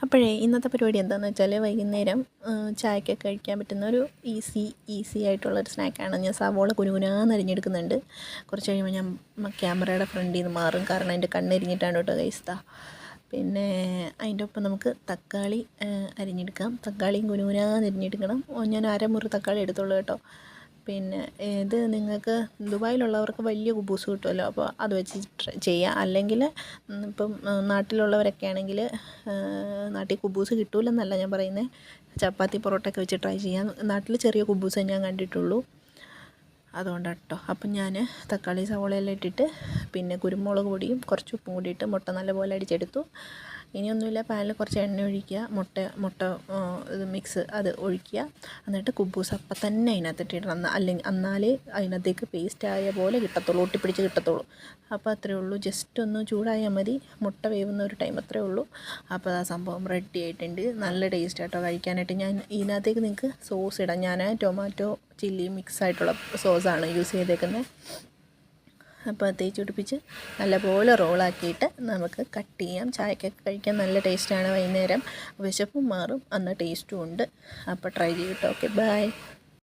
അപ്പോഴേ ഇന്നത്തെ പരിപാടി എന്താണെന്ന് വെച്ചാൽ വൈകുന്നേരം ചായക്കൊക്കെ കഴിക്കാൻ പറ്റുന്ന ഒരു ഈസി ആയിട്ടുള്ളൊരു സ്നാക്കാണ്. ഞാൻ സവോള കുനുകുനാന്ന് അരിഞ്ഞെടുക്കുന്നുണ്ട്. കുറച്ച് കഴിയുമ്പോൾ ഞാൻ ക്യാമറയുടെ ഫ്രണ്ടിൽ നിന്ന് മാറും, കാരണം എൻ്റെ കണ്ണെരിഞ്ഞിട്ടാണ് കേട്ടോ ഗൈസ്. പിന്നെ അതിൻ്റെ ഒപ്പം നമുക്ക് തക്കാളി അരിഞ്ഞെടുക്കാം. തക്കാളിയും കുനുകുനാന്ന് അരിഞ്ഞെടുക്കണം. ഞാൻ അരമുറി തക്കാളി എടുത്തുള്ളൂ കേട്ടോ. പിന്നെ ഇത് നിങ്ങൾക്ക് ദുബായിലുള്ളവർക്ക് വലിയ കുബൂസ് കിട്ടുമല്ലോ, അപ്പോൾ അത് വെച്ച് ചെയ്യാം. അല്ലെങ്കിൽ ഇപ്പം നാട്ടിലുള്ളവരൊക്കെ ആണെങ്കിൽ നാട്ടിൽ കുബൂസ് കിട്ടൂലെന്നല്ല ഞാൻ പറയുന്നത്, ചപ്പാത്തി പൊറോട്ടയൊക്കെ വെച്ച് ട്രൈ ചെയ്യാം. നാട്ടിൽ ചെറിയ കുബൂസേ ഞാൻ കണ്ടിട്ടുള്ളൂ, അതുകൊണ്ടാണ് കേട്ടോ. അപ്പം ഞാൻ തക്കാളി സവോളയെല്ലാം ഇട്ടിട്ട് പിന്നെ കുരുമുളക് പൊടിയും കുറച്ച് ഉപ്പും കൂടി ഇട്ട് മുട്ട നല്ലപോലെ അടിച്ചെടുത്തു. ഇനിയൊന്നുമില്ല, പാനിൽ കുറച്ച് എണ്ണ ഒഴിക്കുക, മുട്ട ഇത് മിക്സ് അത് ഒഴിക്കുക. എന്നിട്ട് കുബൂസ് അപ്പം തന്നെ അതിനകത്തിട്ട് ഇടണം, എന്നാലേ അതിനകത്തേക്ക് പേസ്റ്റ് ആയ പോലെ കിട്ടത്തുള്ളൂ, ഒട്ടിപ്പിടിച്ച് കിട്ടത്തുള്ളൂ. അപ്പോൾ അത്രയേ ഉള്ളൂ, ജസ്റ്റ് ഒന്ന് ചൂടായാൽ മതി, മുട്ട വേവുന്ന ഒരു ടൈം അത്രയേ ഉള്ളൂ. അപ്പോൾ ആ സംഭവം റെഡി ആയിട്ടുണ്ട്. നല്ല ടേസ്റ്റ് ആട്ടോ കഴിക്കാനായിട്ട്. ഞാൻ ഇതിനകത്തേക്ക് നിങ്ങൾക്ക് സോസ് ഇടാം. ഞാൻ ടൊമാറ്റോ ചില്ലി മിക്സ് ആയിട്ടുള്ള സോസാണ് യൂസ് ചെയ്തേക്കുന്നത്. അപ്പോൾ തേച്ച് പിടിപ്പിച്ച് നല്ലപോലെ റോളാക്കിയിട്ട് നമുക്ക് കട്ട് ചെയ്യാം. ചായക്കൊക്കെ കഴിക്കാൻ നല്ല ടേസ്റ്റാണ്. വൈകുന്നേരം വിശപ്പും മാറും, അന്ന് ടേസ്റ്റും ഉണ്ട്. അപ്പോൾ ട്രൈ ചെയ്തിട്ട് ഓക്കെ, ബൈ.